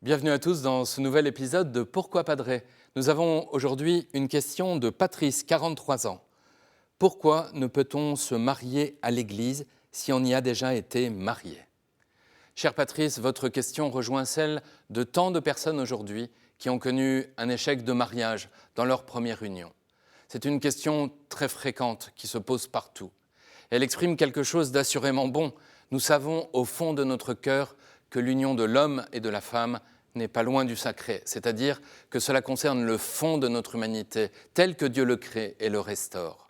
Bienvenue à tous dans ce nouvel épisode de Pourquoi Padré. Nous avons aujourd'hui une question de Patrice, 43 ans. Pourquoi ne peut-on se marier à l'église si on y a déjà été marié? Cher Patrice, votre question rejoint celle de tant de personnes aujourd'hui qui ont connu un échec de mariage dans leur première union. C'est une question très fréquente qui se pose partout. Elle exprime quelque chose d'assurément bon. Nous savons au fond de notre cœur que l'union de l'homme et de la femme n'est pas loin du sacré, c'est-à-dire que cela concerne le fond de notre humanité, tel que Dieu le crée et le restaure.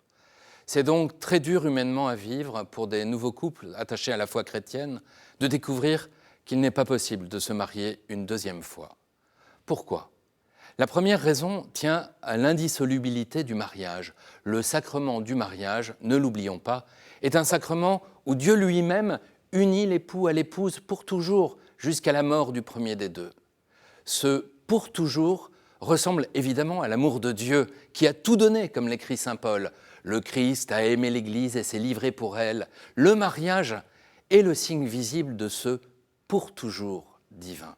C'est donc très dur humainement à vivre pour des nouveaux couples attachés à la foi chrétienne de découvrir qu'il n'est pas possible de se marier une deuxième fois. Pourquoi ? La première raison tient à l'indissolubilité du mariage. Le sacrement du mariage, ne l'oublions pas, est un sacrement où Dieu lui-même unit l'époux à l'épouse pour toujours, jusqu'à la mort du premier des deux. Ce « pour toujours » ressemble évidemment à l'amour de Dieu qui a tout donné, comme l'écrit saint Paul. Le Christ a aimé l'Église et s'est livré pour elle. Le mariage est le signe visible de ce « pour toujours » divin.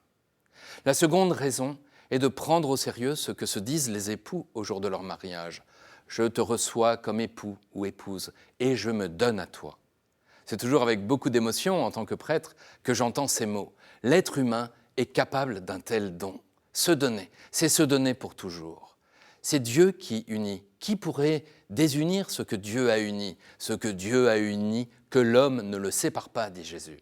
La seconde raison est de prendre au sérieux ce que se disent les époux au jour de leur mariage. « Je te reçois comme époux ou épouse et je me donne à toi ». C'est toujours avec beaucoup d'émotion en tant que prêtre que j'entends ces mots. L'être humain est capable d'un tel don. Se donner, c'est se donner pour toujours. C'est Dieu qui unit. Qui pourrait désunir ce que Dieu a uni? Ce que Dieu a uni, que l'homme ne le sépare pas, dit Jésus.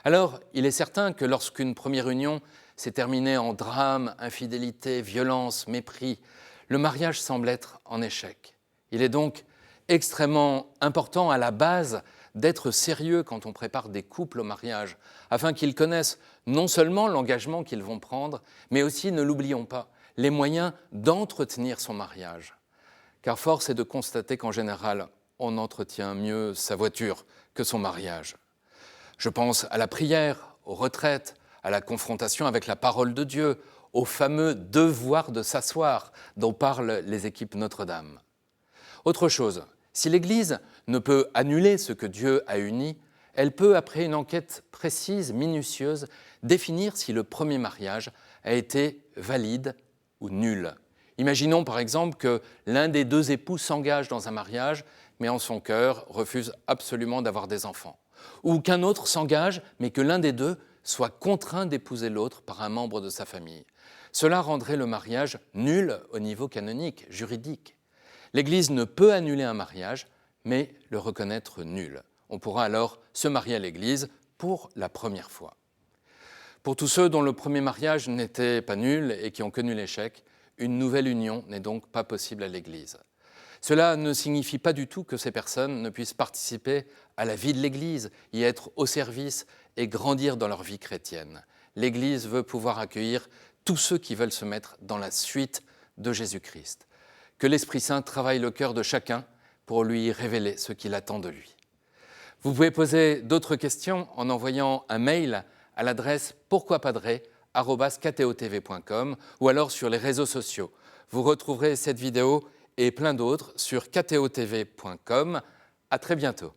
Alors, il est certain que lorsqu'une première union s'est terminée en drame, infidélité, violence, mépris, le mariage semble être en échec. Il est donc extrêmement important à la base d'être sérieux quand on prépare des couples au mariage, afin qu'ils connaissent non seulement l'engagement qu'ils vont prendre, mais aussi, ne l'oublions pas, les moyens d'entretenir son mariage. Car force est de constater qu'en général, on entretient mieux sa voiture que son mariage. Je pense à la prière, aux retraites, à la confrontation avec la parole de Dieu, au fameux devoir de s'asseoir dont parlent les équipes Notre-Dame. Autre chose, si l'Église ne peut annuler ce que Dieu a uni, elle peut, après une enquête précise, minutieuse, définir si le premier mariage a été valide ou nul. Imaginons par exemple que l'un des deux époux s'engage dans un mariage, mais en son cœur refuse absolument d'avoir des enfants. Ou qu'un autre s'engage, mais que l'un des deux soit contraint d'épouser l'autre par un membre de sa famille. Cela rendrait le mariage nul au niveau canonique, juridique. L'Église ne peut annuler un mariage, mais le reconnaître nul. On pourra alors se marier à l'Église pour la première fois. Pour tous ceux dont le premier mariage n'était pas nul et qui ont connu l'échec, une nouvelle union n'est donc pas possible à l'Église. Cela ne signifie pas du tout que ces personnes ne puissent participer à la vie de l'Église, y être au service et grandir dans leur vie chrétienne. L'Église veut pouvoir accueillir tous ceux qui veulent se mettre dans la suite de Jésus-Christ. Que l'Esprit Saint travaille le cœur de chacun pour lui révéler ce qu'il attend de lui. Vous pouvez poser d'autres questions en envoyant un mail à l'adresse pourquoipadré@ktotv.com ou alors sur les réseaux sociaux. Vous retrouverez cette vidéo et plein d'autres sur ktotv.com. À très bientôt.